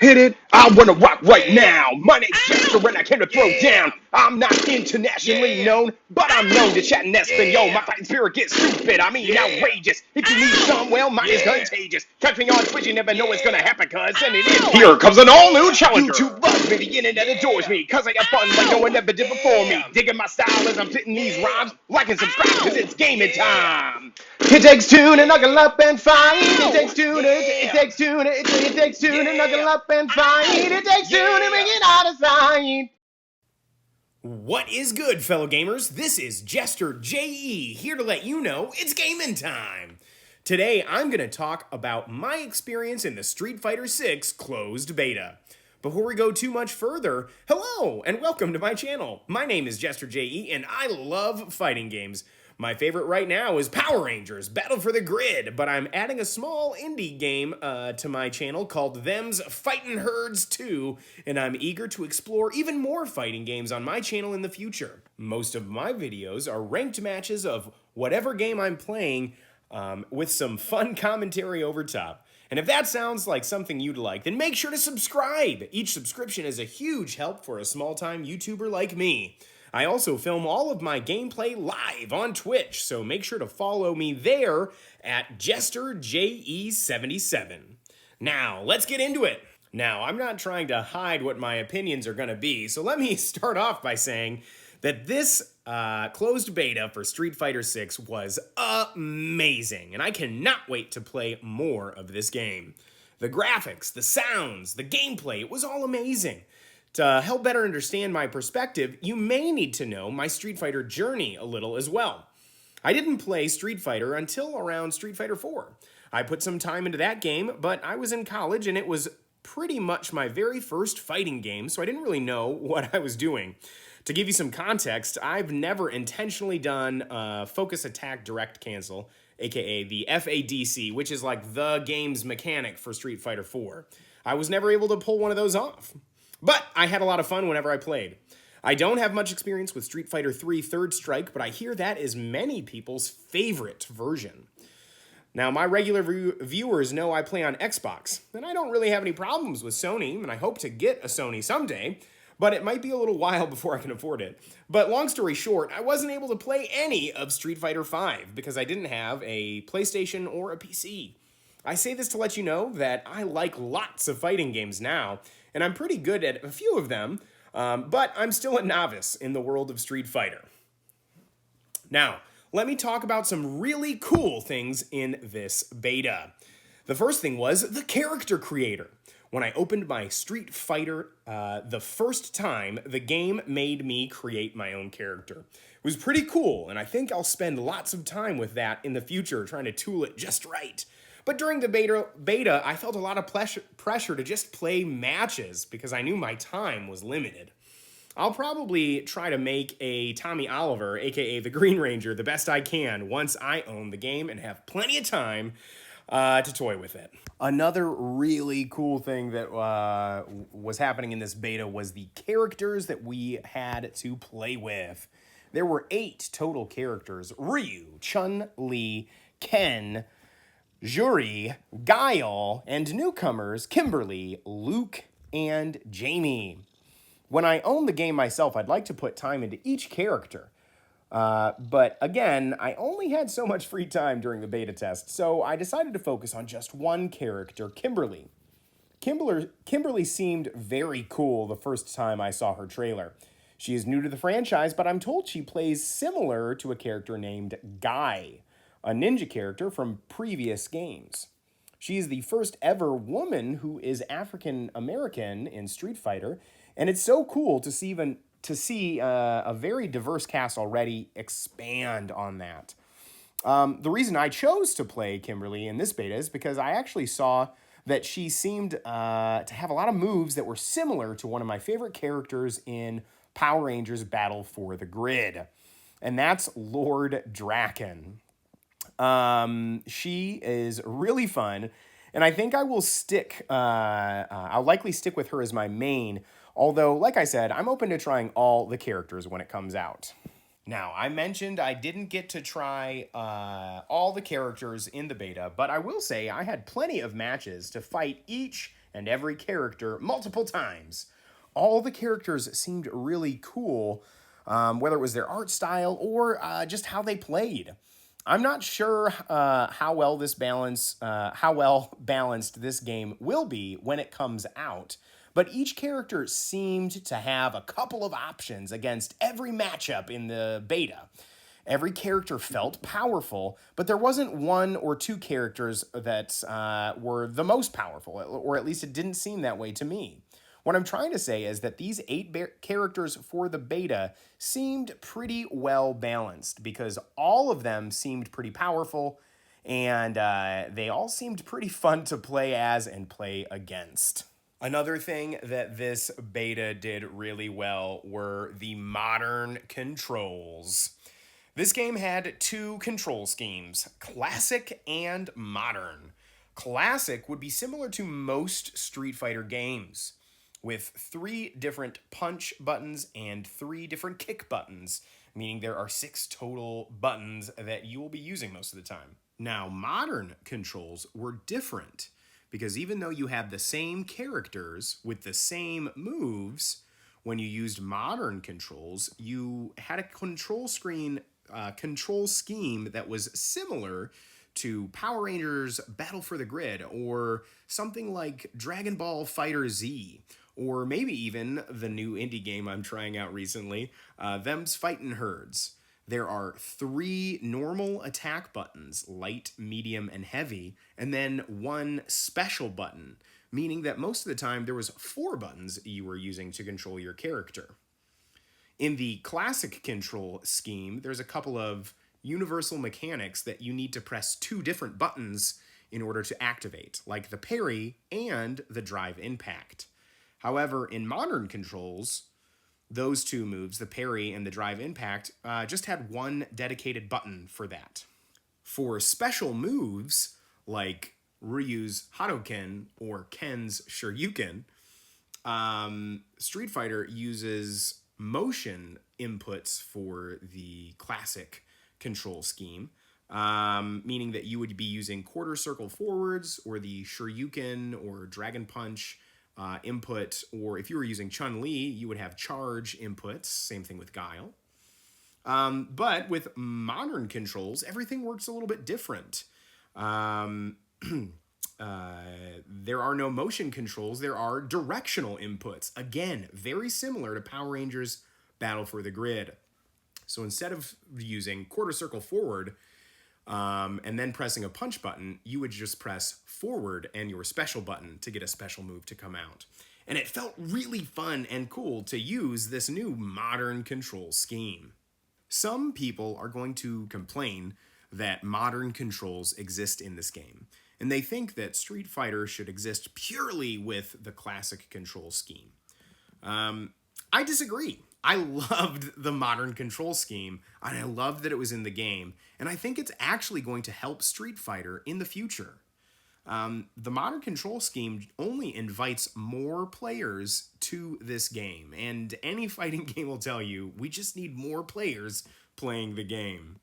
Hit it, I wanna rock right now. My name's Chester and I came to throw down. I'm not internationally known, but I'm known to chat in Espanol. My fighting spirit gets stupid, I mean outrageous. If you need some, well, mine is contagious. Catch me on Twitch, you never know what's gonna happen, cuz, and it is. Here comes an all-new challenger. YouTube loves me, the internet adores me, cuz I got fun like no one ever did before me. Digging my style as I'm spitting these rhymes. Like and subscribe, cuz it's gaming time. It takes two to knuckle up and fight. It takes two to, it takes two to, it takes two to knuckle up and fight. It takes two to make it out of sight. What is good, fellow gamers? This is Jester JE, here to let you know it's gaming time. Today, I'm going to talk about my experience in the Street Fighter 6 closed beta. Before we go too much further, hello and welcome to my channel. My name is Jester JE and I love fighting games. My favorite right now is Power Rangers Battle for the Grid, but I'm adding a small indie game to my channel called Them's Fightin' Herds 2, and I'm eager to explore even more fighting games on my channel in the future. Most of my videos are ranked matches of whatever game I'm playing with some fun commentary over top. And if that sounds like something you'd like, then make sure to subscribe. Each subscription is a huge help for a small-time YouTuber like me. I also film all of my gameplay live on Twitch, so make sure to follow me there at JesterJE77. Now, let's get into it. Now, I'm not trying to hide what my opinions are going to be, so let me start off by saying that this closed beta for Street Fighter 6 was amazing, and I cannot wait to play more of this game. The graphics, the sounds, the gameplay, it was all amazing. To help better understand my perspective, you may need to know my Street Fighter journey a little as well. I didn't play Street Fighter until around Street Fighter 4. I put some time into that game, but I was in college and it was pretty much my very first fighting game, so I didn't really know what I was doing. To give you some context, I've never intentionally done Focus Attack Direct Cancel, aka the FADC, which is like the game's mechanic for Street Fighter 4. I was never able to pull one of those off. But I had a lot of fun whenever I played. I don't have much experience with Street Fighter 3 Third Strike, but I hear that is many people's favorite version. Now, my regular viewers know I play on Xbox, and I don't really have any problems with Sony, and I hope to get a Sony someday, but it might be a little while before I can afford it. But long story short, I wasn't able to play any of Street Fighter 5 because I didn't have a PlayStation or a PC. I say this to let you know that I like lots of fighting games now, and I'm pretty good at a few of them, but I'm still a novice in the world of Street Fighter. Now, let me talk about some really cool things in this beta. The first thing was the character creator. When I opened my Street Fighter the first time, the game made me create my own character. It was pretty cool, and I think I'll spend lots of time with that in the future trying to tool it just right. But during the beta, I felt a lot of pressure to just play matches because I knew my time was limited. I'll probably try to make a Tommy Oliver, aka the Green Ranger, the best I can once I own the game and have plenty of time to toy with it. Another really cool thing that was happening in this beta was the characters that we had to play with. There were 8 total characters: Ryu, Chun-Li, Ken, Juri, Guile, and newcomers Kimberly, Luke, and Jamie. When I own the game myself, I'd like to put time into each character. But again, I only had so much free time during the beta test, so I decided to focus on just one character, Kimberly. Kimberly seemed very cool the first time I saw her trailer. She is new to the franchise, but I'm told she plays similar to a character named Guy, a ninja character from previous games. She is the first ever woman who is African American in Street Fighter, and it's so cool to see a very diverse cast already expand on that. The reason I chose to play Kimberly in this beta is because I actually saw that she seemed to have a lot of moves that were similar to one of my favorite characters in Power Rangers Battle for the Grid, and that's Lord Draken. She is really fun, and I think I will I'll likely stick with her as my main, although, like I said, I'm open to trying all the characters when it comes out. Now, I mentioned I didn't get to try all the characters in the beta, but I will say I had plenty of matches to fight each and every character multiple times. All the characters seemed really cool, whether it was their art style or just how they played. I'm not sure how well balanced this game will be when it comes out, but each character seemed to have a couple of options against every matchup in the beta. Every character felt powerful, but there wasn't one or two characters that were the most powerful, or at least it didn't seem that way to me. What I'm trying to say is that these characters for the beta seemed pretty well balanced because all of them seemed pretty powerful and they all seemed pretty fun to play as and play against. Another thing that this beta did really well were the modern controls. This game had two control schemes, classic and modern. Classic would be similar to most Street Fighter games, with 3 different punch buttons and 3 different kick buttons, meaning there are 6 total buttons that you will be using most of the time. Now, modern controls were different, because even though you had the same characters with the same moves, when you used modern controls, you had a control scheme that was similar to Power Rangers Battle for the Grid, or something like Dragon Ball FighterZ, or maybe even the new indie game I'm trying out recently, Them's Fightin' Herds. There are 3 normal attack buttons, light, medium, and heavy, and then 1 special button, meaning that most of the time there was 4 buttons you were using to control your character. In the classic control scheme, there's a couple of universal mechanics that you need to press 2 different buttons in order to activate, like the parry and the drive impact. However, in modern controls, those 2 moves, the parry and the drive impact, just had 1 dedicated button for that. For special moves, like Ryu's Hadoken or Ken's Shoryuken, Street Fighter uses motion inputs for the classic control scheme, meaning that you would be using quarter circle forwards or the Shoryuken or Dragon Punch input, or if you were using Chun-Li, you would have charge inputs, same thing with Guile. But with modern controls, everything works a little bit different. There are no motion controls, there are directional inputs. Again, very similar to Power Rangers Battle for the Grid. So instead of using quarter circle forward and then pressing a punch button, you would just press forward and your special button to get a special move to come out. And it felt really fun and cool to use this new modern control scheme. Some people are going to complain that modern controls exist in this game, and they think that Street Fighter should exist purely with the classic control scheme. I disagree. I loved the modern control scheme, and I loved that it was in the game, and I think it's actually going to help Street Fighter in the future. The modern control scheme only invites more players to this game, and any fighting game will tell you, we just need more players playing the game.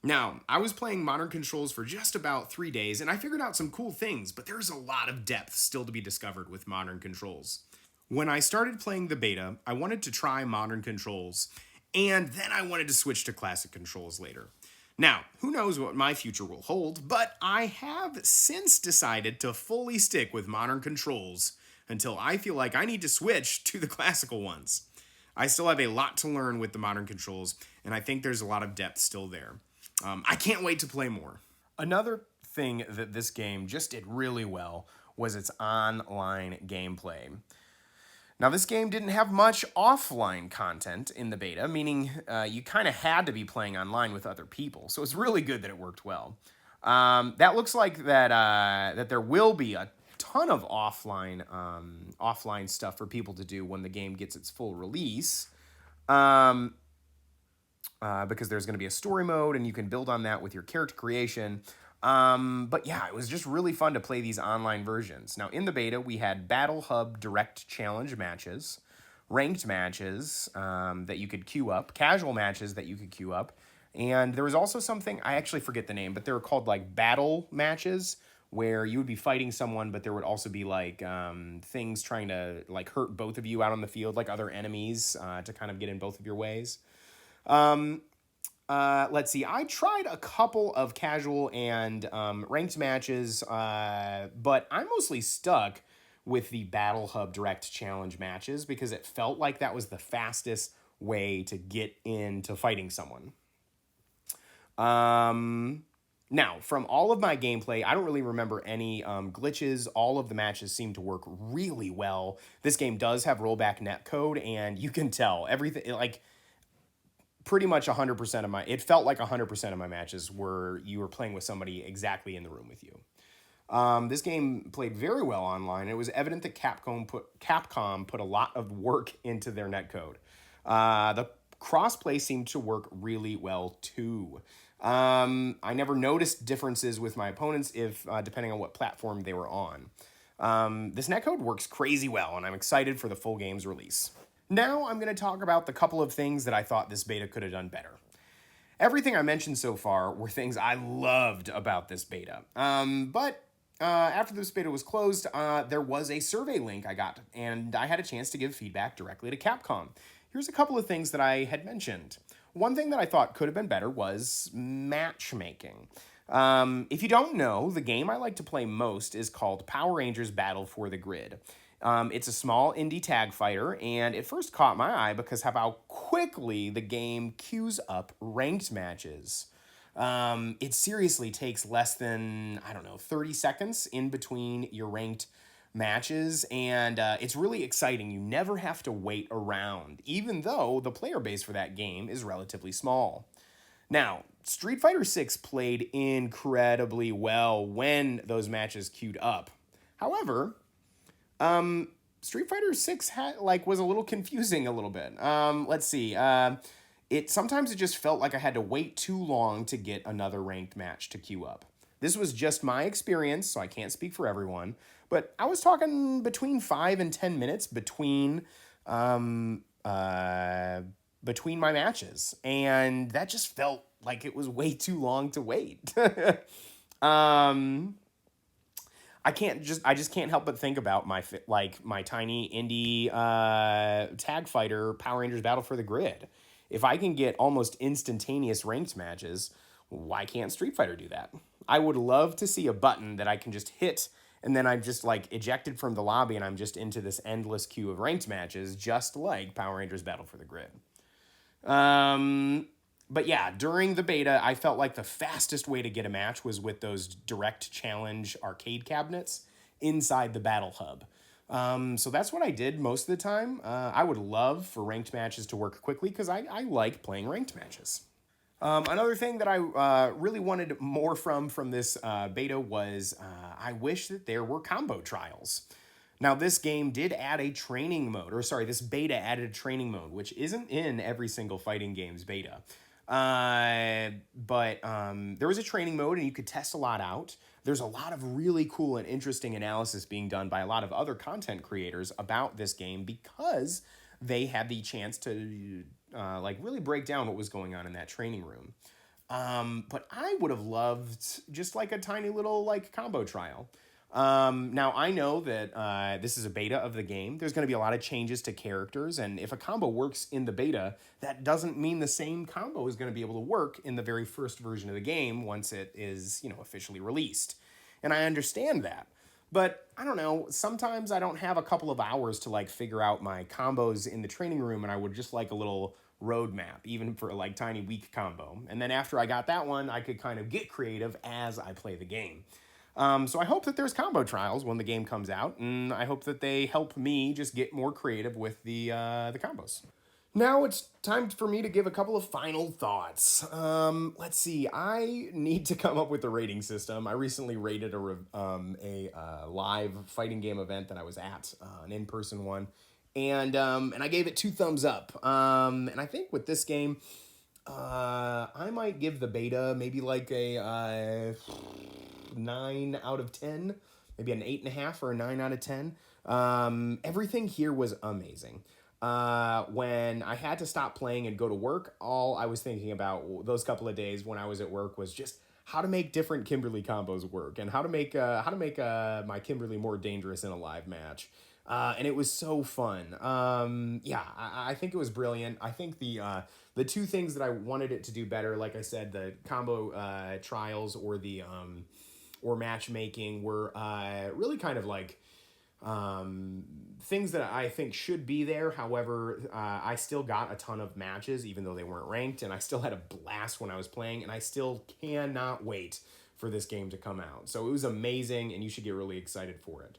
Now, I was playing modern controls for just about 3 days, and I figured out some cool things, but there's a lot of depth still to be discovered with modern controls. When I started playing the beta, I wanted to try modern controls, and then I wanted to switch to classic controls later. Now, who knows what my future will hold, but I have since decided to fully stick with modern controls until I feel like I need to switch to the classical ones. I still have a lot to learn with the modern controls, and I think there's a lot of depth still there. I can't wait to play more. Another thing that this game just did really well was its online gameplay. Now, this game didn't have much offline content in the beta, meaning you kind of had to be playing online with other people, so it's really good that it worked well. That looks like that there will be a ton of offline stuff for people to do when the game gets its full release, because there's going to be a story mode, and you can build on that with your character creation. But yeah, it was just really fun to play these online versions. Now, in the beta, we had Battle Hub Direct Challenge matches, ranked matches that you could queue up, casual matches that you could queue up, and there was also something, I actually forget the name, but they were called like battle matches, where you would be fighting someone, but there would also be like things trying to like hurt both of you out on the field, like other enemies to kind of get in both of your ways. Let's see. I tried a couple of casual and ranked matches, but I mostly stuck with the Battle Hub Direct Challenge matches because it felt like that was the fastest way to get into fighting someone. Now, from all of my gameplay, I don't really remember any glitches. All of the matches seem to work really well. This game does have rollback netcode, and you can tell everything, like, pretty much 100% of it felt like 100% of my matches were you were playing with somebody exactly in the room with you. This game played very well online. It was evident that Capcom put a lot of work into their netcode. The crossplay seemed to work really well too. I never noticed differences with my opponents if depending on what platform they were on. This netcode works crazy well, and I'm excited for the full game's release. Now I'm going to talk about the couple of things that I thought this beta could have done better. Everything I mentioned so far were things I loved about this beta. But after this beta was closed, there was a survey link I got, and I had a chance to give feedback directly to Capcom. Here's a couple of things that I had mentioned. One thing that I thought could have been better was matchmaking. If you don't know, the game I like to play most is called Power Rangers Battle for the Grid. It's a small indie tag fighter, and it first caught my eye because of how quickly the game queues up ranked matches. It seriously takes less than, 30 seconds in between your ranked matches, and it's really exciting. You never have to wait around, even though the player base for that game is relatively small. Now, Street Fighter 6 played incredibly well when those matches queued up. However, Street Fighter 6 was a little confusing a little bit. Let's see. Sometimes it just felt like I had to wait too long to get another ranked match to queue up. This was just my experience, so I can't speak for everyone. But I was talking between 5 and 10 minutes between my matches, and that just felt like it was way too long to wait. I just can't help but think about my tiny indie tag fighter Power Rangers Battle for the Grid. If I can get almost instantaneous ranked matches, why can't Street Fighter do that? I would love to see a button that I can just hit and then I'm just ejected from the lobby and I'm just into this endless queue of ranked matches, just like Power Rangers Battle for the Grid. But yeah, during the beta, I felt like the fastest way to get a match was with those direct challenge arcade cabinets inside the Battle Hub. So that's what I did most of the time. I would love for ranked matches to work quickly because I like playing ranked matches. Another thing that I really wanted more from this beta was I wish that there were combo trials. Now, this game did add a training mode, this beta added a training mode, which isn't in every single fighting game's beta. But there was a training mode and you could test a lot out. There's a lot of really cool and interesting analysis being done by a lot of other content creators about this game because they had the chance to really break down what was going on in that training room. But I would have loved just like a tiny little combo trial. Now, I know that this is a beta of the game. There's going to be a lot of changes to characters, and if a combo works in the beta, that doesn't mean the same combo is going to be able to work in the very first version of the game once it is, officially released. And I understand that. But, I don't know, sometimes I don't have a couple of hours to, figure out my combos in the training room, and I would just like a little roadmap, even for a, tiny weak combo. And then after I got that one, I could kind of get creative as I play the game. So I hope that there's combo trials when the game comes out, and I hope that they help me just get more creative with the combos. Now it's time for me to give a couple of final thoughts. Let's see. I need to come up with a rating system. I recently rated a live fighting game event that I was at, an in-person one, and I gave it 2 thumbs up. And I think with this game, I might give the beta maybe a 9 out of 10, maybe an 8.5 or a 9 out of 10. Everything here was amazing. When I had to stop playing and go to work, all I was thinking about those couple of days when I was at work was just how to make different Kimberly combos work and how to make my Kimberly more dangerous in a live match. And it was so fun. Yeah, I think it was brilliant. I think the two things that I wanted it to do better, like I said, the combo trials or matchmaking were really kind of like things that I think should be there. However, I still got a ton of matches, even though they weren't ranked, and I still had a blast when I was playing, and I still cannot wait for this game to come out. So it was amazing, and you should get really excited for it.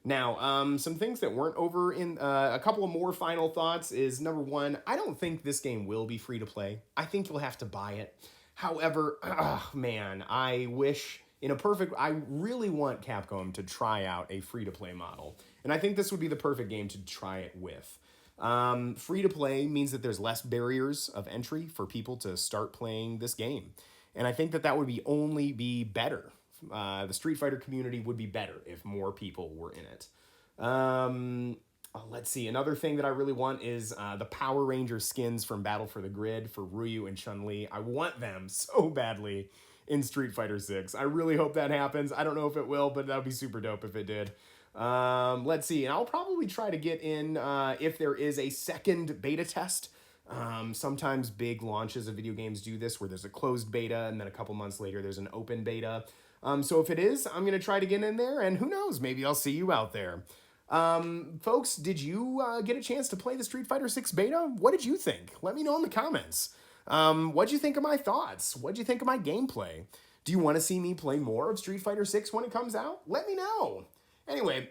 Now, some things that weren't over in a couple of more final thoughts is number one, I don't think this game will be free to play. I think you'll have to buy it. However, man, I wish I really want Capcom to try out a free to play model. And I think this would be the perfect game to try it with. Free to play means that there's less barriers of entry for people to start playing this game. And I think that would only be better. The Street Fighter community would be better if more people were in it. Let's see. Another thing that I really want is the Power Ranger skins from Battle for the Grid for Ryu and Chun-Li. I want them so badly in Street Fighter 6. I really hope that happens. I don't know if it will, but that would be super dope if it did. Let's see. And I'll probably try to get in if there is a second beta test. Sometimes big launches of video games do this where there's a closed beta and then a couple months later there's an open beta. So if it is, I'm going to try to get in there, and who knows, maybe I'll see you out there. Folks, did you get a chance to play the Street Fighter 6 beta? What did you think? Let me know in the comments. What'd you think of my thoughts? What'd you think of my gameplay? Do you want to see me play more of Street Fighter 6 when it comes out? Let me know. Anyway,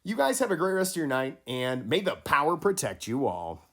you guys have a great rest of your night, and may the power protect you all.